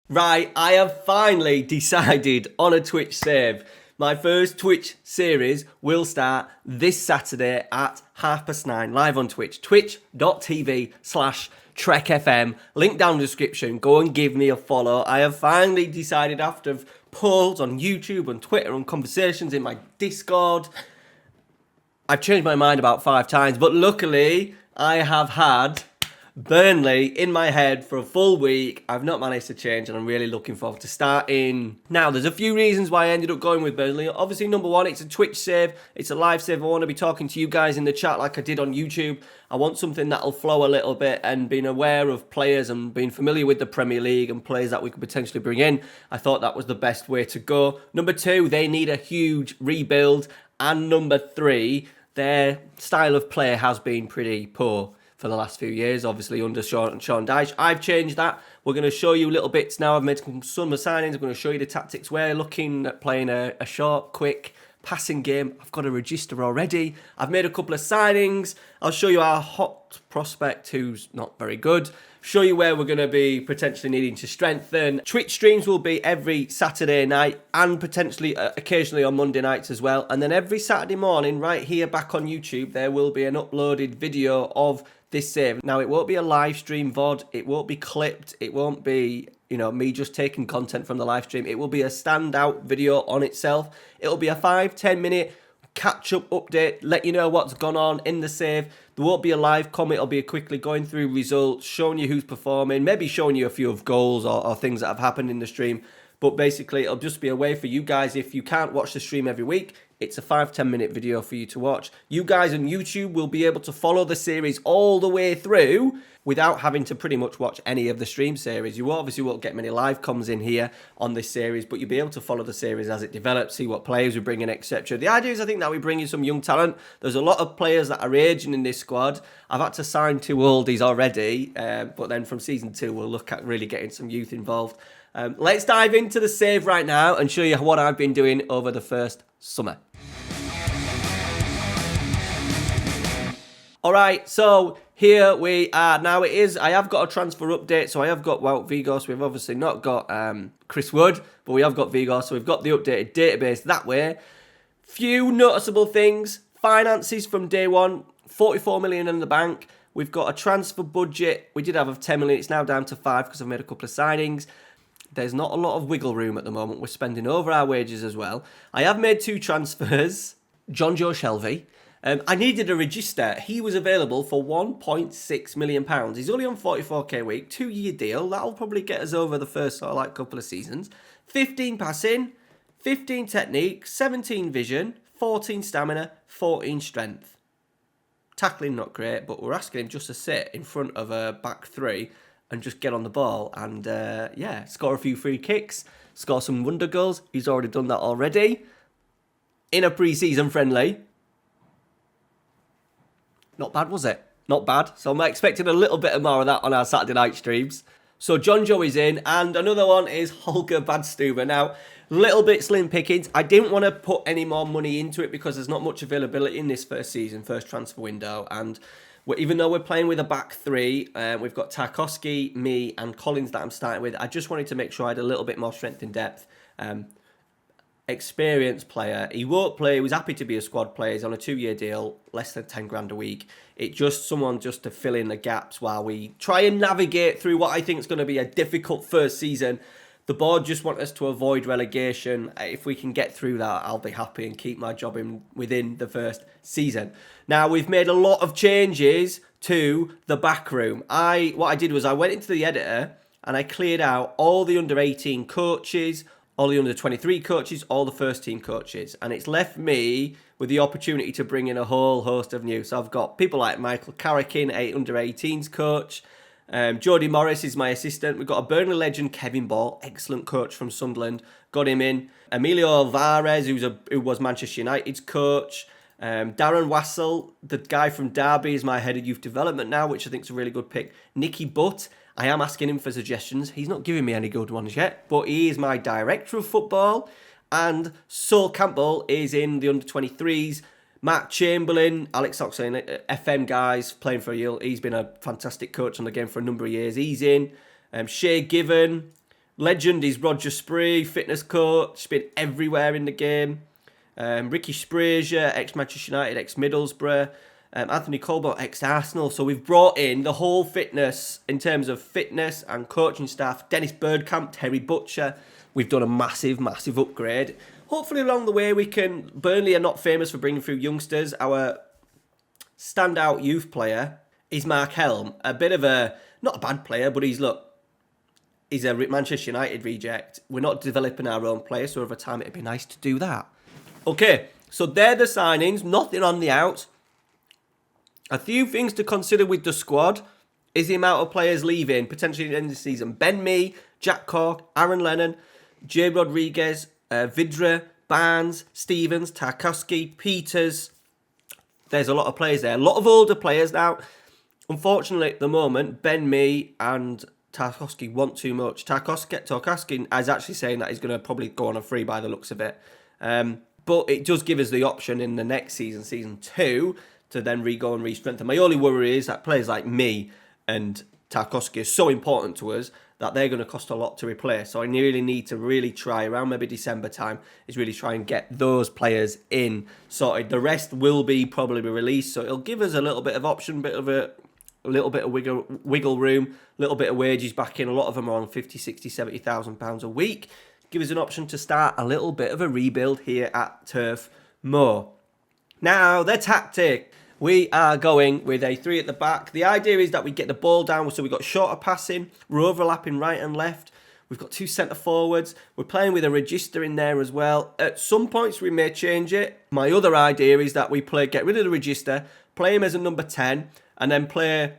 Right, I have finally decided on a Twitch save. My first Twitch series will start this Saturday at 9:30 live on Twitch. Twitch.tv/TrekFM. Link down in the description. Go and give me a follow. I have finally decided after polls on YouTube, on Twitter, on conversations in my Discord. I've changed my mind about 5 times, but luckily I have had Burnley in my head for a full week. I've not managed to change, and I'm really looking forward to starting. Now, there's a few reasons why I ended up going with Burnley. Obviously, number one, it's a Twitch save. It's a live save. I want to be talking to you guys in the chat like I did on YouTube. I want something that'll flow a little bit, and being aware of players and being familiar with the Premier League and players that we could potentially bring in, I thought that was the best way to go. Number two, they need a huge rebuild. And number three, their style of play has been pretty poor for the last few years, obviously under Sean Dyche. I've changed that. We're going to show you little bits now. I've made some summer signings. I'm going to show you the tactics. We're looking at playing a short, quick passing game. I've got a register already. I've made a couple of signings. I'll show you our hot prospect who's not very good. Show you where we're going to be potentially needing to strengthen. Twitch streams will be every Saturday night and potentially occasionally on Monday nights as well. And then every Saturday morning right here back on YouTube, there will be an uploaded video of this save. Now, it won't be a live stream VOD. It won't be clipped. It won't be, me just taking content from the live stream. It will be a standout video on itself. It'll be a 5-10 minute catch-up update, let you know what's gone on in the save. There won't be a live comment. It'll be quickly going through results, showing you who's performing, maybe showing you a few of goals or things that have happened in the stream. But basically, it'll just be a way for you guys, if you can't watch the stream every week, it's a 5-10 minute video for you to watch. You guys on YouTube will be able to follow the series all the way through without having to pretty much watch any of the stream series. You obviously won't get many live comms in here on this series, but you'll be able to follow the series as it develops, see what players we bring in, etc. The idea is, I think, that we bring in some young talent. There's a lot of players that are aging in this squad. I've had to sign 2 oldies already, but then from season 2, we'll look at really getting some youth involved. Let's dive into the save right now and show you what I've been doing over the first summer. All right, so here we are. Now I have got a transfer update, so I have got Wout Vigos. We've obviously not got Chris Wood, but we have got Vigos, so we've got the updated database that way. Few noticeable things. Finances from day one, 44 million in the bank. We've got a transfer budget. We did have of 10 million. It's now down to 5 because I've made a couple of signings. There's not a lot of wiggle room at the moment. We're spending over our wages as well. I have made 2 transfers. John Joe Shelvey. I needed a register. He was available for £1.6 million. He's only on 44k a week, 2-year deal. That'll probably get us over the first couple of seasons. 15 passing, 15 technique, 17 vision, 14 stamina, 14 strength. Tackling not great, but we're asking him just to sit in front of a back 3 and just get on the ball and, score a few free kicks, score some wonder goals. He's already done that already. In a pre-season friendly. Not bad, was it? Not bad. So I'm expecting a little bit more of that on our Saturday night streams. So John Joe is in, and another one is Holger Badstuber. Now, little bit slim pickings. I didn't want to put any more money into it because there's not much availability in this first transfer window. And even though we're playing with a back 3, we've got Tarkowski, me, and Collins that I'm starting with. I just wanted to make sure I had a little bit more strength and depth. Experienced player. He won't play. He was happy to be a squad player. He's on a 2-year deal, less than 10 grand a week. It's just someone just to fill in the gaps while we try and navigate through what I think is going to be a difficult first season. The board just want us to avoid relegation. If we can get through that, I'll be happy and keep my job within the first season. Now, we've made a lot of changes to the back room. What I did was I went into the editor and I cleared out all the under-18 coaches, all the under-23 coaches, all the first-team coaches. And it's left me with the opportunity to bring in a whole host of new. So I've got people like Michael Carrikin, under-18s coach. Jody Morris is my assistant. We've got a Burnley legend, Kevin Ball, excellent coach from Sunderland. Got him in. Emilio Alvarez, who was Manchester United's coach. Darren Wassell, the guy from Derby, is my head of youth development now, which I think is a really good pick. Nicky Butt, I am asking him for suggestions. He's not giving me any good ones yet, but he is my director of football. And Sol Campbell is in the under-23s. Matt Chamberlain, Alex Oxley, FM guys playing for Yale. He's been a fantastic coach on the game for a number of years. He's in. Shea Given, Legend is Roger Spree, fitness coach, been everywhere in the game. Ricky Sprazier, ex-Manchester United, ex-Middlesbrough. Anthony Colbert, ex-Arsenal. So we've brought in the whole fitness in terms of fitness and coaching staff. Dennis Birdcamp, Terry Butcher. We've done a massive, massive upgrade. Hopefully along the way Burnley are not famous for bringing through youngsters. Our standout youth player is Mark Helm. A bit of not a bad player, but he's a Manchester United reject. We're not developing our own player, so over time it'd be nice to do that. Okay, so they're the signings, nothing on the out. A few things to consider with the squad is the amount of players leaving, potentially at the end of the season. Ben Mee, Jack Cork, Aaron Lennon, Jay Rodriguez, Vidra, Barnes, Stevens, Tarkowski, Peters. There's a lot of players there. A lot of older players now. Unfortunately, at the moment, Ben Mee and Tarkowski want too much. Tarkowski is actually saying that he's going to probably go on a free by the looks of it. But it does give us the option in the next season, season 2, to then go and re-strengthen. My only worry is that players like me and Tarkowski are so important to us that they're going to cost a lot to replace. So I really need to try around maybe December time is really try and get those players in sorted. The rest will be probably released, so it'll give us a little bit of option, a little bit of wiggle room, a little bit of wages back in. A lot of them are on 50, 60, 70,000 pounds a week. Give us an option to start a little bit of a rebuild here at Turf Moor. Now, the tactic. We are going with a 3 at the back. The idea is that we get the ball down, so we've got shorter passing, we're overlapping right and left. We've got 2 centre forwards. We're playing with a register in there as well. At some points, we may change it. My other idea is that we get rid of the register, play him as a number 10, and then play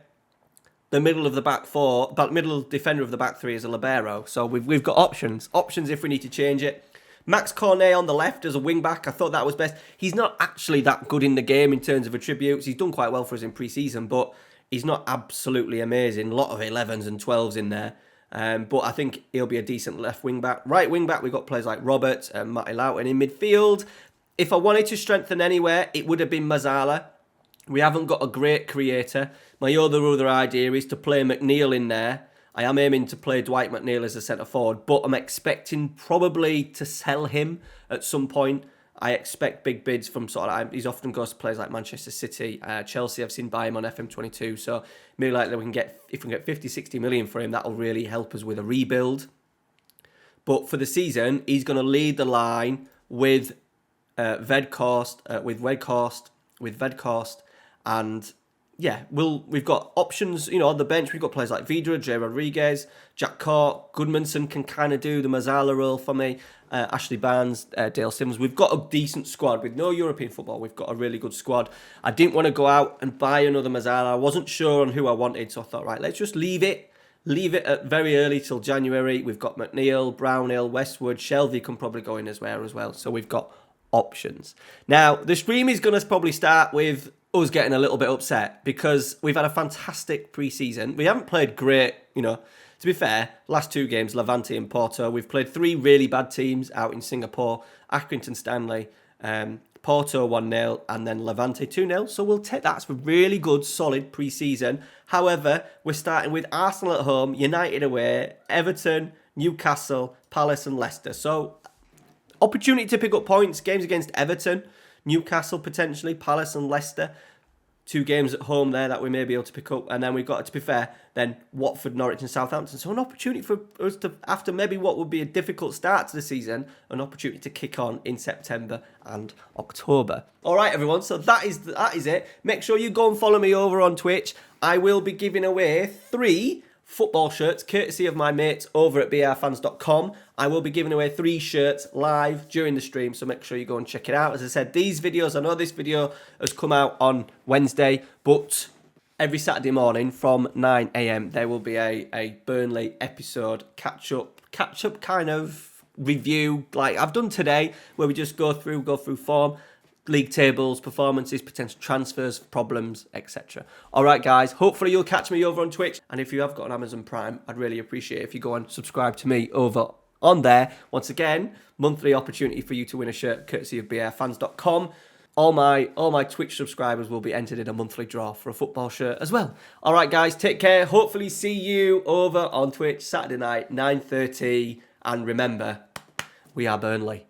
the middle of the back 4, but middle defender of the back 3 as a libero. So we've got options if we need to change it. Max Cornet on the left as a wing-back. I thought that was best. He's not actually that good in the game in terms of attributes. He's done quite well for us in pre-season, but he's not absolutely amazing. A lot of 11s and 12s in there. But I think he'll be a decent left wing-back. Right wing-back, we've got players like Robert and Matty Loughton. In midfield, if I wanted to strengthen anywhere, it would have been Mazzala. We haven't got a great creator. My other idea is to play McNeil in there. I am aiming to play Dwight McNeil as a centre-forward, but I'm expecting probably to sell him at some point. I expect big bids from he often goes to players like Manchester City, Chelsea. I've seen buy him on FM22, so maybe like if we can get 50, 60 million for him, that'll really help us with a rebuild. But for the season, he's going to lead the line with Vedkhorst, and yeah, we've got options, on the bench. We've got players like Vidra, Jay Rodriguez, Jack Cork, Goodmanson can kind of do the Mazzala role for me, Ashley Barnes, Dale Simmons. We've got a decent squad. With no European football, we've got a really good squad. I didn't want to go out and buy another Mazzala. I wasn't sure on who I wanted, so I thought, right, let's just leave it at very early till January. We've got McNeil, Brownhill, Westwood, Shelby can probably go in as well. So we've got options. Now, the stream is going to probably start with us getting a little bit upset because we've had a fantastic pre-season. We haven't played great, to be fair, last 2 games, Levante and Porto. We've played 3 really bad teams out in Singapore, Accrington Stanley, Porto 1-0, and then Levante 2-0. So we'll take that. It's a really good, solid pre-season. However, we're starting with Arsenal at home, United away, Everton, Newcastle, Palace and Leicester. So opportunity to pick up points, games against Everton, Newcastle potentially, Palace and Leicester. 2 games at home there that we may be able to pick up. And then we've got, to be fair, then Watford, Norwich and Southampton. So an opportunity for us to, after maybe what would be a difficult start to the season, an opportunity to kick on in September and October. All right, everyone. So that is it. Make sure you go and follow me over on Twitch. I will be giving away 3 football shirts, courtesy of my mates over at brfans.com. I will be giving away 3 shirts live during the stream, so make sure you go and check it out. As I said, these videos, I know this video has come out on Wednesday, but every Saturday morning from 9 a.m. there will be a Burnley episode catch-up kind of review, like I've done today, where we just go through form, league tables, performances, potential transfers, problems, etc. All right, guys, hopefully you'll catch me over on Twitch. And if you have got an Amazon Prime, I'd really appreciate it if you go and subscribe to me over on there. Once again, monthly opportunity for you to win a shirt, courtesy of brfans.com. all my Twitch subscribers will be entered in a monthly draw for a football shirt as well. All right, guys, take care. Hopefully see you over on Twitch Saturday night, 9:30. And remember, we are Burnley.